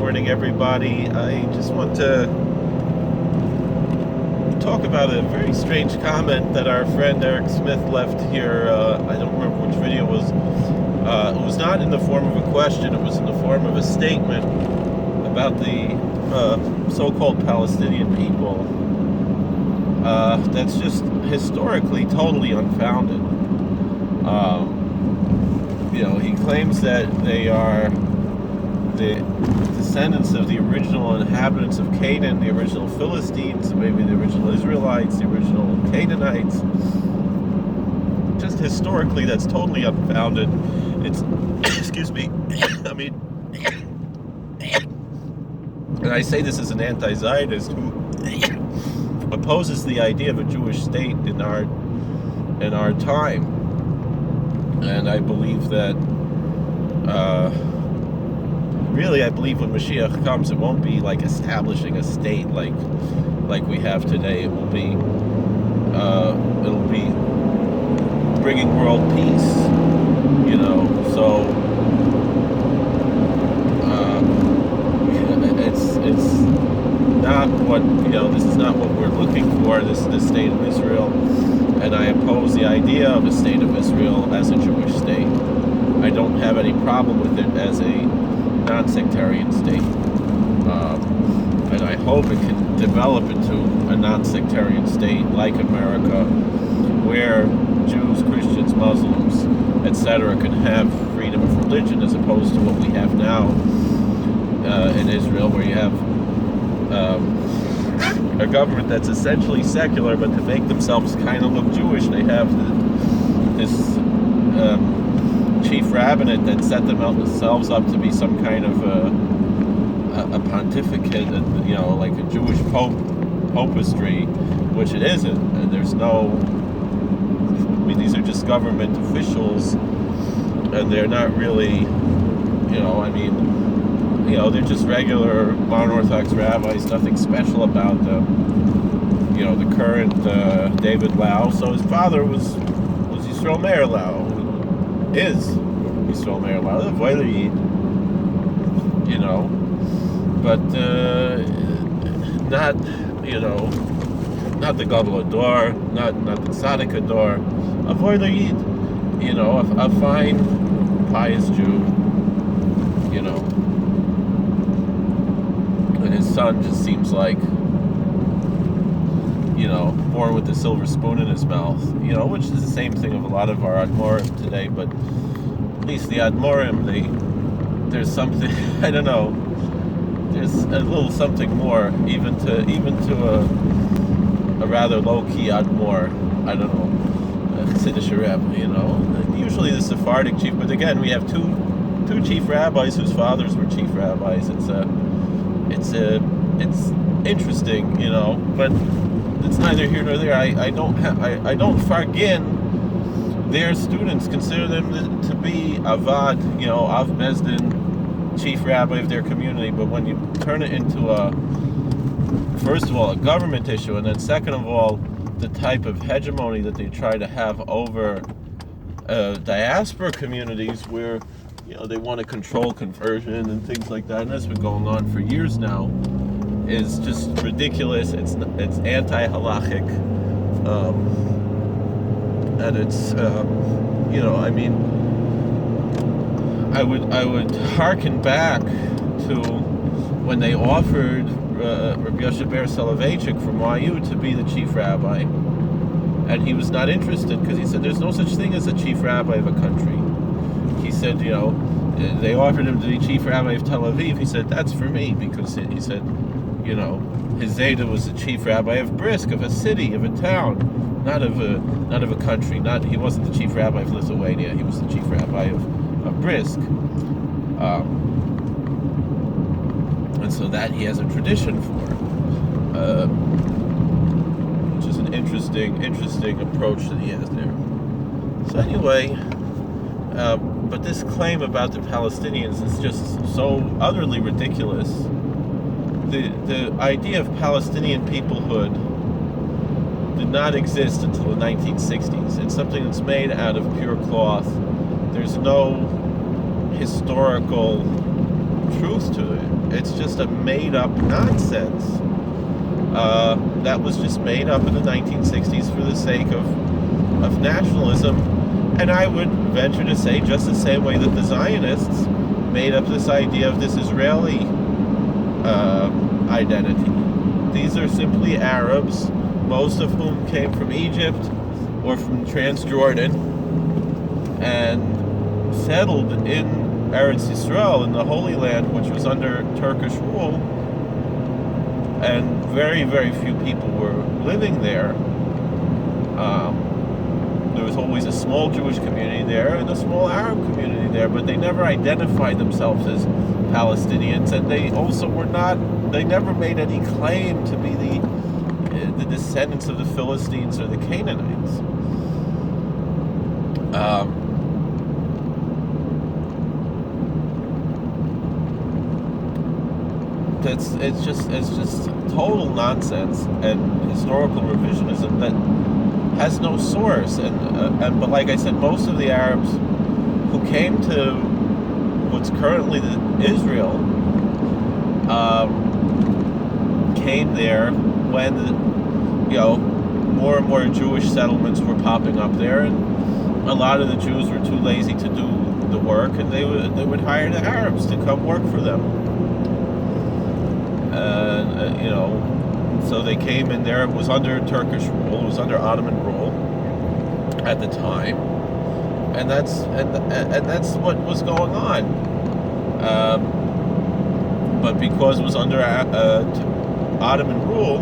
morning, everybody. I just want to talk about a very strange comment that our friend Eric Smith left here. I don't remember which video it was. It was not in the form of a question, it was in the form of a statement about the so-called Palestinian people. That's just historically totally unfounded. He claims that they are the descendants of the original inhabitants of Canaan, the original Philistines, maybe the original Israelites, the original Canaanites. Just historically, that's totally unfounded. It's, excuse me, I mean, and I say this as an anti-Zionist who opposes the idea of a Jewish state in our time. And I believe that, really, I believe when Mashiach comes, it won't be like establishing a state like we have today. It will be, it'll be bringing world peace, so, it's not what, this is not what we're looking for, this state of Israel. And I oppose the idea of a state of Israel as a Jewish state. I don't have any problem with it as a non-sectarian state. And I hope it can develop into a non-sectarian state like America, where Jews, Christians, Muslims, etc. can have freedom of religion, as opposed to what we have now in Israel, where you have a government that's essentially secular, but to make themselves kind of look Jewish, they have this chief rabbinate that set themselves up to be some kind of a pontificate, like a Jewish popistry, which it isn't. And there's these are just government officials, and they're not really, they're just regular modern Orthodox rabbis, nothing special about them. The current David Lau, so his father was Yisrael Meir Lau, is Yisrael Meir Lau, the Voilayid, but not the Gadol Ador, not the Tzaddik Ador, a Voilayid, a fine, pious Jew, and his son just seems like, born with the silver spoon in his mouth, which is the same thing of a lot of our Admorim today, but at least the Admorim, there's something, I don't know, there's a little something more, even to a rather low-key Admor, I don't know, Chassidish Rebbe, usually the Sephardic chief, but again, we have two chief rabbis whose fathers were chief rabbis. It's interesting, but it's neither here nor there. I don't fargin their students, consider them to be avad, av bezdin, chief rabbi of their community. But when you turn it into first of all, a government issue, and then second of all, the type of hegemony that they try to have over diaspora communities, where they want to control conversion and things like that, and that's been going on for years now, is just ridiculous. It's anti-halachic, and it's I would hearken back to when they offered Rabbi Yoshe Ber Soloveitchik from YU to be the chief rabbi, and he was not interested because he said there's no such thing as a chief rabbi of a country. He said, they offered him to be chief rabbi of Tel Aviv. He said, that's for me, because he said, his Zeta was the chief rabbi of Brisk, of a city, of a town, not of a country. He wasn't the chief rabbi of Lithuania. He was the chief rabbi of Brisk. And so that he has a tradition for, which is an interesting approach that he has there. So anyway, but this claim about the Palestinians is just so utterly ridiculous. The idea of Palestinian peoplehood did not exist until the 1960s. It's something that's made out of pure cloth. There's no historical truth to it. it's just a made-up nonsense that was just made up in the 1960s for the sake of nationalism. And I would venture to say, just the same way that the Zionists made up this idea of this Israeli identity. These are simply Arabs, most of whom came from Egypt or from Transjordan and settled in Eretz Yisrael, in the Holy Land, which was under Turkish rule, and very, very few people were living there. There was always a small Jewish community there and a small Arab community there, but they never identified themselves as Palestinians, and they also they never made any claim to be the descendants of the Philistines or the Canaanites. It's just total nonsense and historical revisionism that has no source. But like I said, most of the Arabs who came to what's currently Israel came there when more and more Jewish settlements were popping up there, and a lot of the Jews were too lazy to do the work, and they would hire the Arabs to come work for them. So they came in there. It was under Turkish rule. It was under Ottoman rule at the time, and that's what was going on. But because it was under Ottoman rule,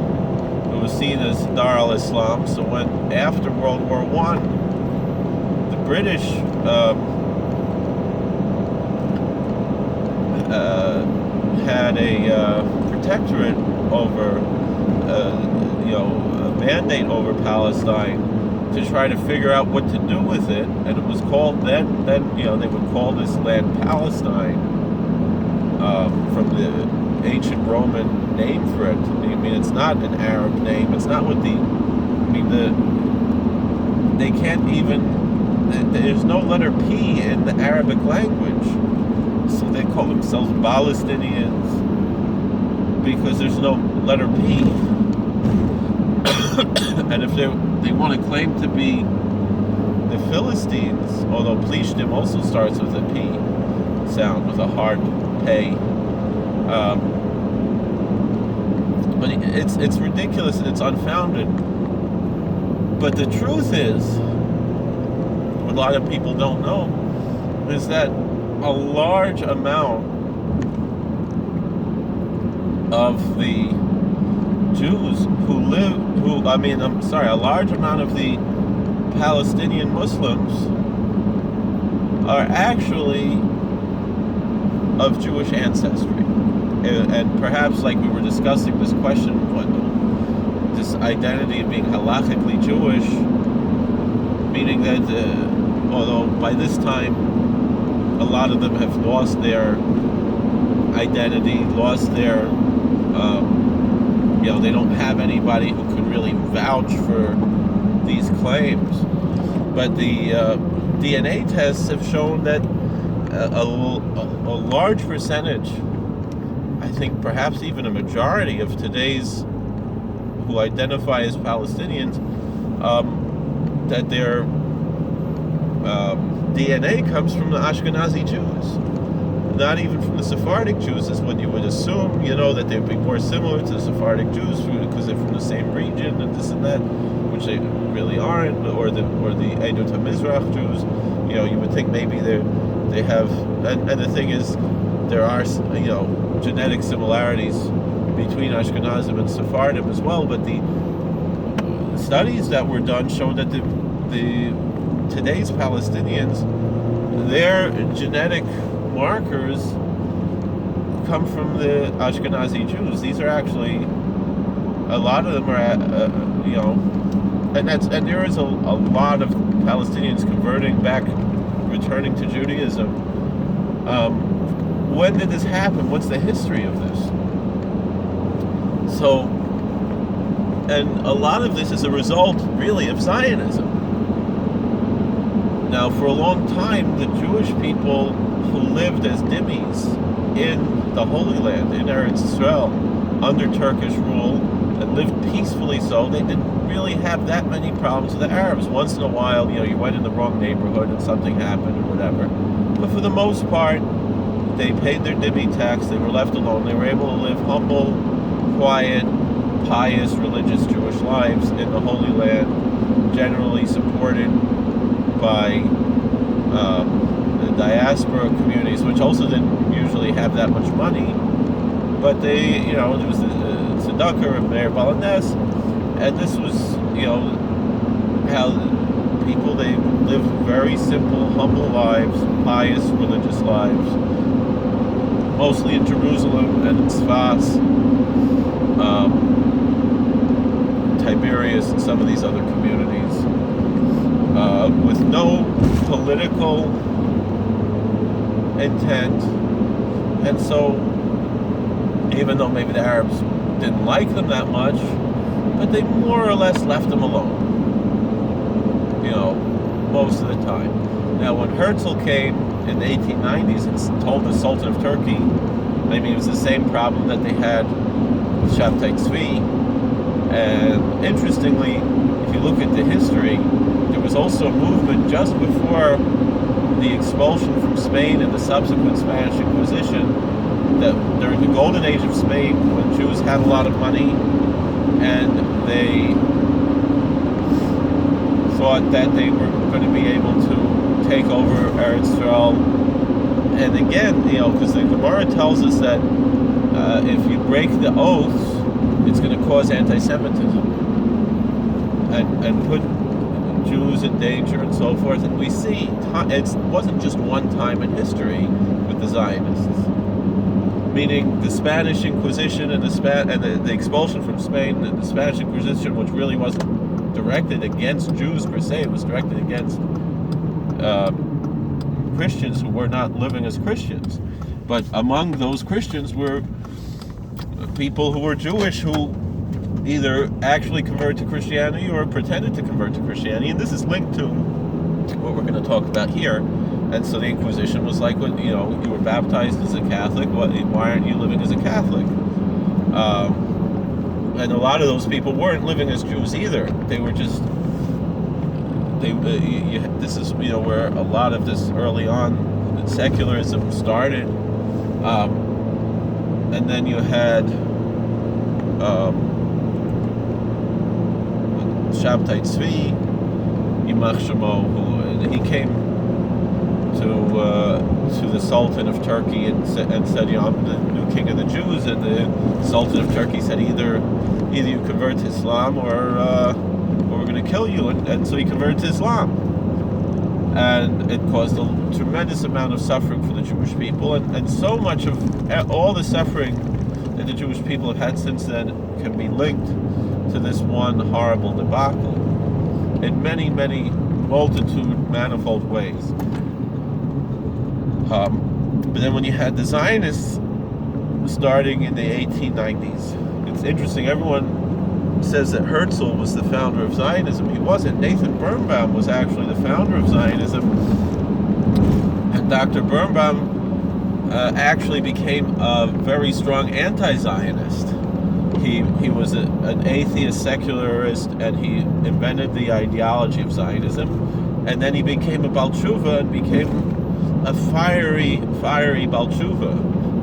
it was seen as Dar al-Islam. So when after World War I, the British had a protectorate over, a mandate over Palestine to try to figure out what to do with it, and it was called then they would call this land Palestine from the ancient Roman name for it. I mean, it's not an Arab name. It's not what they can't even. There's no letter P in the Arabic language, so they call themselves Palestinians because there's no letter P. And if they want to claim to be the Philistines, although Plishtim also starts with a P sound, with a hard pay, but it's ridiculous and it's unfounded. But the truth is, what a lot of people don't know, is that a large amount of the Jews a large amount of the Palestinian Muslims are actually of Jewish ancestry. And perhaps, like we were discussing, this question, this identity of being halakhically Jewish, meaning that although by this time a lot of them have lost their identity, lost their they don't have anybody who could really vouch for these claims. But the DNA tests have shown that a large percentage, I think perhaps even a majority of today's who identify as Palestinians, that their DNA comes from the Ashkenazi Jews, not even from the Sephardic Jews, as what you would assume, that they'd be more similar to the Sephardic Jews because they're from the same region and this and that, which they really aren't, or the Edut HaMizrach Jews. You would think maybe they have, and the thing is, there are genetic similarities between Ashkenazim and Sephardim as well, but the studies that were done show that today's Palestinians, their genetic markers come from the Ashkenazi Jews. These are actually, a lot of them are, and there is a lot of Palestinians converting back, returning to Judaism. When did this happen? What's the history of this? So, and a lot of this is a result, really, of Zionism. Now, for a long time, the Jewish people who lived as dhimmis in the Holy Land, in Eretz Israel, under Turkish rule, and lived peacefully so. They didn't really have that many problems with the Arabs. Once in a while, you went in the wrong neighborhood and something happened or whatever. But for the most part, they paid their Dibby tax, they were left alone, they were able to live humble, quiet, pious, religious Jewish lives in the Holy Land, generally supported by the diaspora communities, which also didn't usually have that much money, but they, there was the tzedakah of Meir Balanes, and this was, how people, they lived very simple, humble lives, pious, religious lives, mostly in Jerusalem and in Tzfas, Tiberias, and some of these other communities, with no political intent. And so, even though maybe the Arabs didn't like them that much, but they more or less left them alone, most of the time. Now, when Herzl came in the 1890s and told the Sultan of Turkey, it was the same problem that they had with Shabtai Tzvi. And interestingly, if you look at the history, there was also a movement just before the expulsion from Spain and the subsequent Spanish Inquisition, that during the golden age of Spain, when Jews had a lot of money and they thought that they were going to be able to take over Eretz Israel. And again, because the Gemara tells us that if you break the oaths, it's going to cause anti-Semitism and put Jews in danger and so forth. And we see it wasn't just one time in history with the Zionists, meaning the Spanish Inquisition and the expulsion from Spain, the Spanish Inquisition, which really wasn't directed against Jews per se, it was directed against Christians who were not living as Christians. But among those Christians were people who were Jewish who either actually converted to Christianity or pretended to convert to Christianity, and this is linked to what we're going to talk about here. And so the Inquisition was like, when you were baptized as a Catholic, why aren't you living as a Catholic? And a lot of those people weren't living as Jews either. They were just this is where a lot of this early on secularism started, and then you had Shabtai Tzvi, Yimach Shemo, who he came to the Sultan of Turkey and said, I'm the new king of the Jews, and the Sultan of Turkey said, either you convert to Islam or we're going to kill you, and so he converted to Islam, and it caused a tremendous amount of suffering for the Jewish people, and so much of all the suffering that the Jewish people have had since then can be linked to this one horrible debacle in many, manifold ways. But then when you had the Zionists starting in the 1890s, it's interesting, everyone says that Herzl was the founder of Zionism. He wasn't. Nathan Birnbaum was actually the founder of Zionism, and Dr. Birnbaum actually became a very strong anti-Zionist. He was an atheist secularist, and he invented the ideology of Zionism, and then he became a Baal Tshuva and became a fiery Baal Tshuva,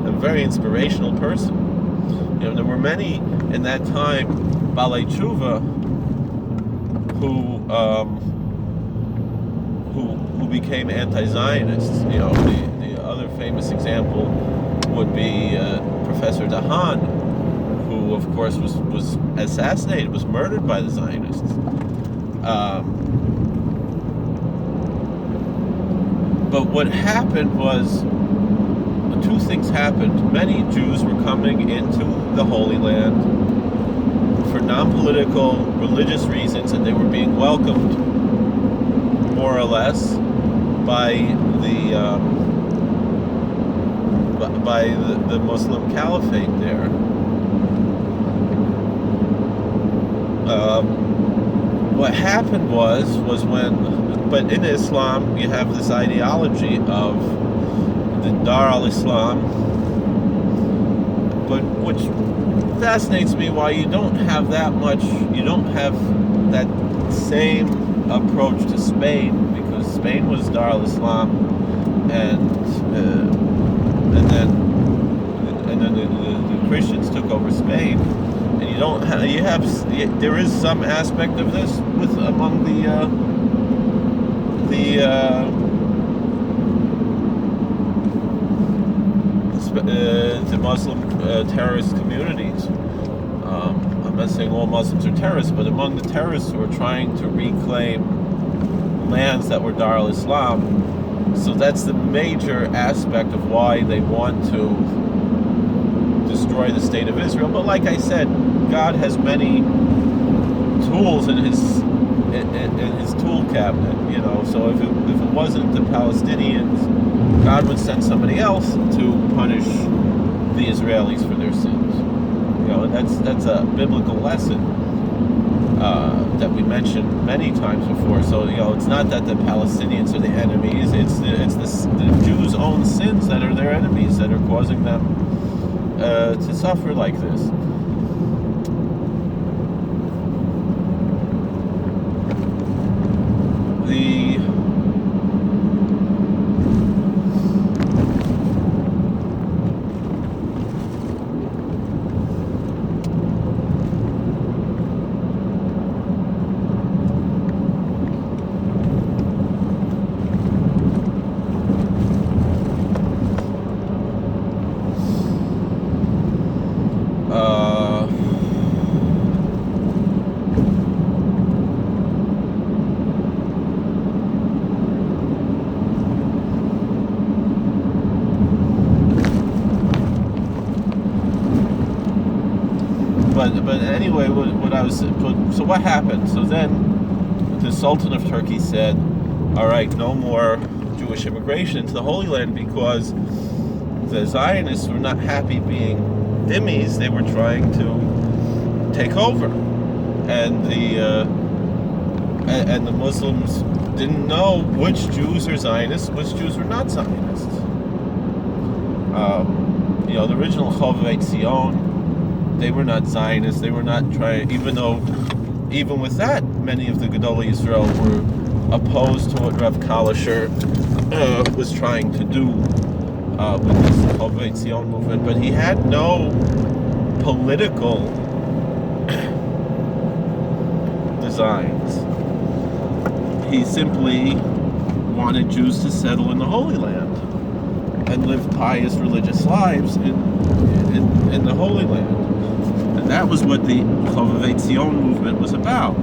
a very inspirational person. There were many in that time Baalei Tshuva who became anti-Zionists. The other famous example would be Professor Dahan, who of course was assassinated, was murdered by the Zionists. But what happened was, two things happened. Many Jews were coming into the Holy Land for non-political, religious reasons, and they were being welcomed, more or less, by the Muslim Caliphate there. What happened was but in Islam you have this ideology of the Dar al-Islam, but which fascinates me why you don't have that same approach to Spain, because Spain was Dar al-Islam, and then the Christians took over Spain, and there is some aspect of this among the Muslim terrorist communities. I'm not saying all Muslims are terrorists, but among the terrorists who are trying to reclaim lands that were Dar al-Islam. So that's the major aspect of why they want to destroy the state of Israel. But like I said, God has many tools in his tool cabinet, so if it wasn't the Palestinians, God would send somebody else to punish the Israelis for their sins. And that's a biblical lesson that we mentioned many times before. So it's not that the Palestinians are the enemies; it's the Jews' own sins that are their enemies, that are causing them to suffer like this. But anyway, so what happened? So then the Sultan of Turkey said, all right, no more Jewish immigration into the Holy Land, because the Zionists were not happy being dhimmis. They were trying to take over, and the Muslims didn't know which Jews are Zionists, which Jews were not Zionists. The original Chovevei Tzion, they were not Zionists. They were not trying, even with that, many of the Gedolei Yisrael were opposed to what Rav Kalisher was trying to do with this Chovevei Tzion movement. But he had no political designs. He simply wanted Jews to settle in the Holy Land and live pious religious lives in the Holy Land. And that was what the Chovevei Tzion movement was about.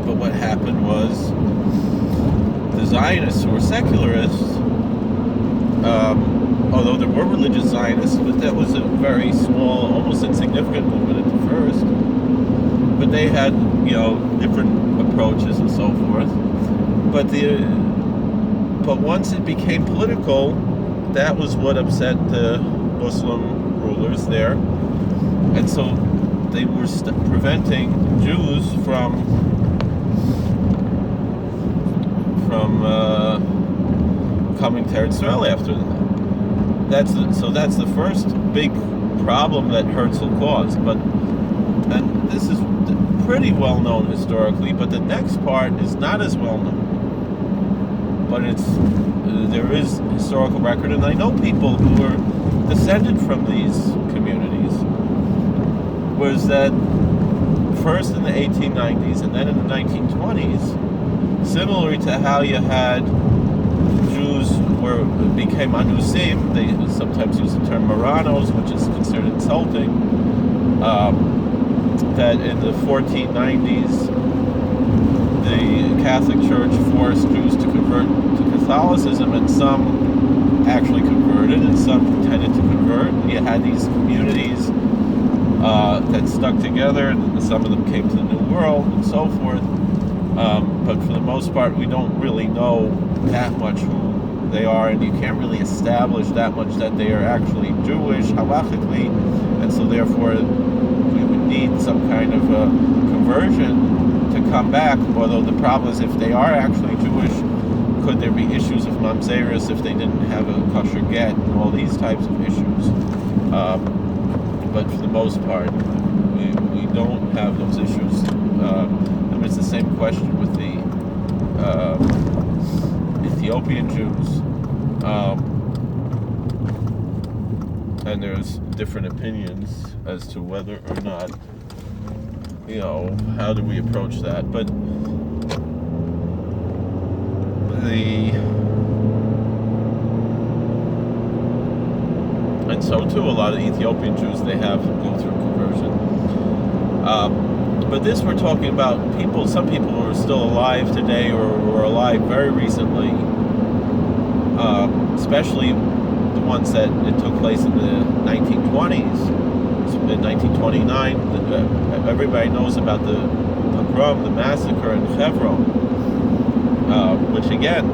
But what happened was the Zionists, who were secularists, although there were religious Zionists, but that was a very small, almost insignificant movement at the first. But they had, different approaches and so forth. But once it became political, that was what upset the Muslim rulers there, and so they were preventing Jews from coming to Israel after that. That's the first big problem that Herzl caused. And this is pretty well known historically, but the next part is not as well known. But there is historical record, and I know people who were descended from these communities. Was that first in the 1890s and then in the 1920s, similarly to how you had Jews became anusim, they sometimes use the term Marranos, which is considered insulting, that in the 1490s the Catholic Church forced Jews to convert to Catholicism, and some actually converted and some pretended to convert. You had these communities that stuck together, and some of them came to the New World and so forth. But for the most part, we don't really know that much who they are, and you can't really establish that much that they are actually Jewish halachically, and so therefore we would need need some kind of a conversion to come back. Although the problem is, if they are actually Jewish, could there be issues of mamzerus if they didn't have a kosher get and all these types of issues? But for the most part, we don't have those issues. And it's the same question with the Ethiopian Jews. And there's different opinions as to whether or not, how do we approach that. But and so too, a lot of Ethiopian Jews, they have go through conversion. But this, we're talking about some people who are still alive today or were alive very recently, especially the ones that it took place in the 1920s, in 1929. Everybody knows about the pogrom, the massacre in Hebron, which again,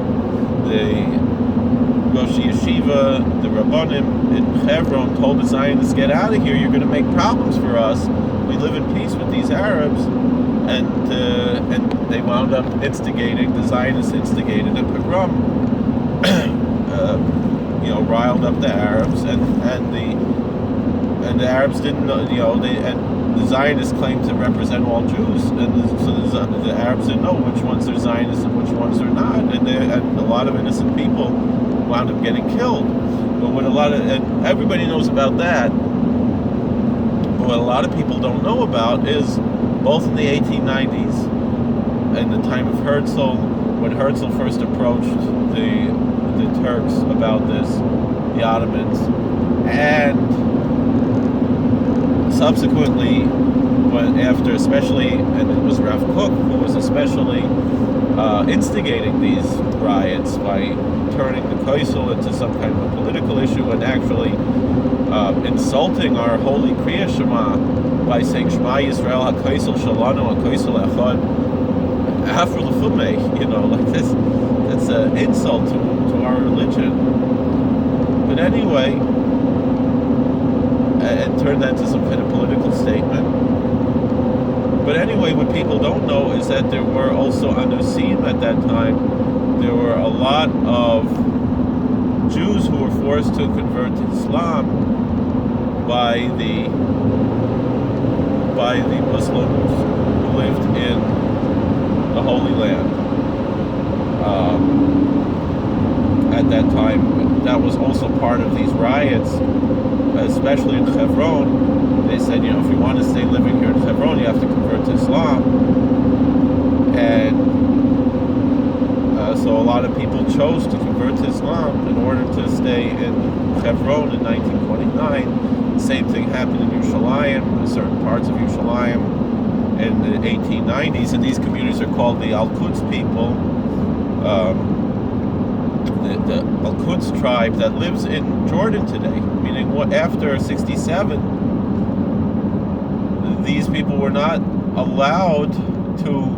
the Rosh Yeshiva, the Rabbanim in Hebron told the Zionists, get out of here, you're going to make problems for us. We live in peace with these Arabs. And they wound up instigating, the Zionists instigated a pogrom, riled up the Arabs, and the Arabs didn't know, and the Zionists claimed to represent all Jews, and so the Arabs didn't know which ones are Zionists and which ones are not, and a lot of innocent people wound up getting killed. But and everybody knows about that, but what a lot of people don't know about is both in the 1890s, in the time of Herzl, when Herzl first approached the Turks about this, the Ottomans, and subsequently, especially, and it was Rav Kook who was especially instigating these riots by turning the Kaisel into some kind of a political issue and actually insulting our holy Kriya Shema by saying Shema Yisrael HaKaisel Shalanu HaKaisel Echad Afro L'Fumei, like this. That's an insult to our religion. But anyway, and turn that into some kind of political statement. But anyway, what people don't know is that there were also Anusim at that time. There were a lot of Jews who were forced to convert to Islam by the Muslims who lived in the Holy Land. At that time, that was also part of these riots, especially in Hebron. They said, if you want to stay living here in Hebron, you have to convert to Islam. And so a lot of people chose to convert to Islam in order to stay in Hebron in 1929. Same thing happened in Yerushalayim, certain parts of Yerushalayim in the 1890s, and these communities are called the Al-Quds people. The Al-Quds tribe that lives in Jordan today, meaning after 67, these people were not allowed to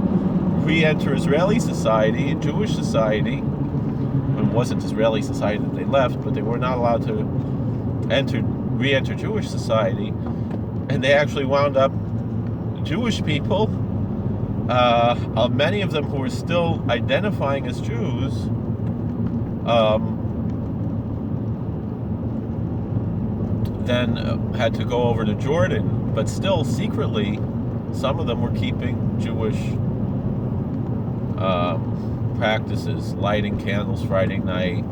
re-enter Israeli society, Jewish society. It wasn't Israeli society that they left, but they were not allowed to re-enter Jewish society, and they actually wound up Jewish people, many of them who were still identifying as Jews, then had to go over to Jordan, but still secretly, some of them were keeping Jewish practices, lighting candles Friday night,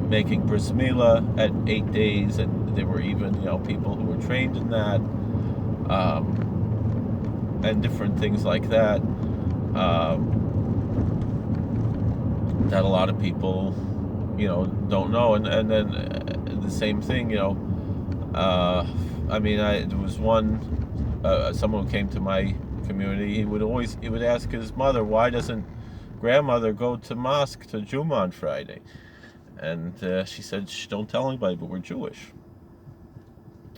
making bris milah at 8 days, and there were even people who were trained in that, and different things like that, that a lot of people don't know. And then the same thing, there was someone who came to my community. He would ask his mother, why doesn't grandmother go to mosque, to Juma on Friday? And she said, shh, don't tell anybody, but we're Jewish.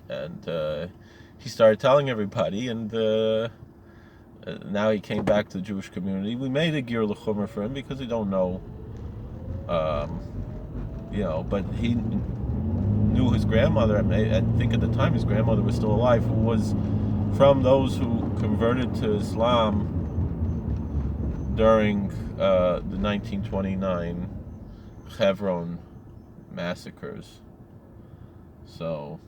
And he started telling everybody, and now he came back to the Jewish community. We made a Ger L'Chumer for him because we don't know, but he knew his grandmother. I think at the time his grandmother was still alive, who was from those who converted to Islam during the 1929 Hebron massacres. So,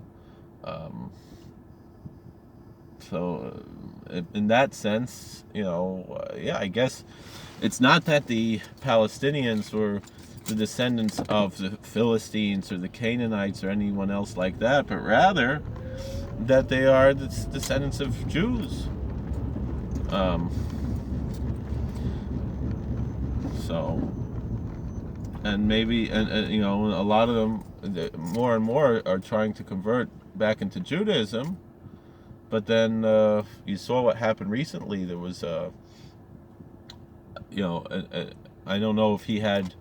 in that sense, yeah, I guess it's not that the Palestinians were the descendants of the Philistines or the Canaanites or anyone else like that, but rather that they are the descendants of Jews. And maybe, and a lot of them, more and more, are trying to convert back into Judaism. But then you saw what happened recently. There was, I don't know if he had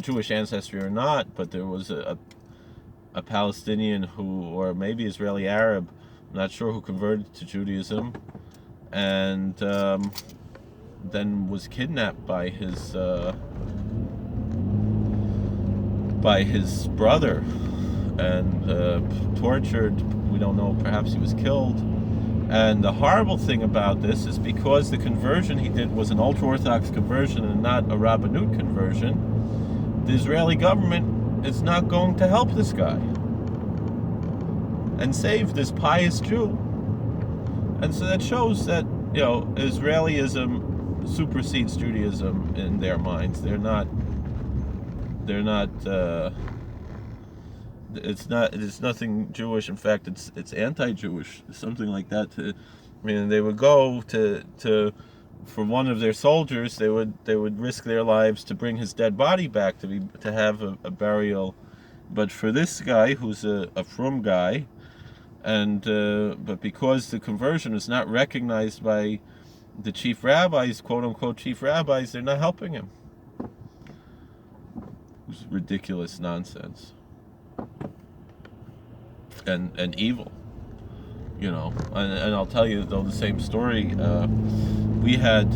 Jewish ancestry or not, but there was a Palestinian or maybe Israeli Arab, I'm not sure, who converted to Judaism, and then was kidnapped by his brother and tortured. We don't know, perhaps he was killed. And the horrible thing about this is, because the conversion he did was an ultra-Orthodox conversion and not a Rabbanut conversion, the Israeli government is not going to help this guy and save this pious Jew. And so that shows that, Israelism supersedes Judaism in their minds. It's nothing Jewish. In fact, it's anti-Jewish, something like that. They would go for one of their soldiers, they would risk their lives to bring his dead body back to have a burial. But for this guy, who's a frum guy, but because the conversion is not recognized by the chief rabbis, quote unquote chief rabbis, they're not helping him. It's ridiculous nonsense. And evil, and I'll tell you, though, the same story. We had,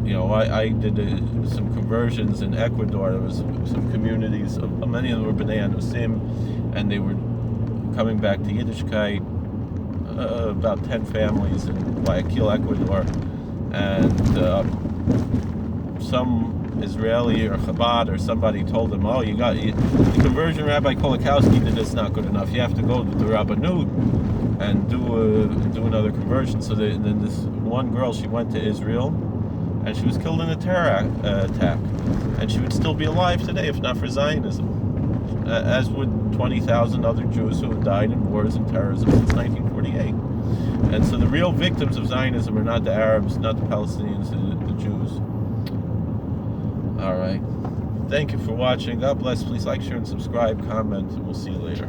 I did some conversions in Ecuador. There was some communities, many of them were B'nai Anusim, and they were coming back to Yiddishkeit, about 10 families in Guayaquil, Ecuador, and some Israeli or Chabad or somebody told them, the conversion Rabbi Kolakowski did this, not good enough. You have to go to the Rabbanut and do another conversion. So then this one girl, she went to Israel, and she was killed in a terror attack, and she would still be alive today if not for Zionism, as would 20,000 other Jews who have died in wars and terrorism since 1948. And so the real victims of Zionism are not the Arabs, not the Palestinians, the Jews. All right. Thank you for watching. God bless. Please like, share, and subscribe, comment, and we'll see you later.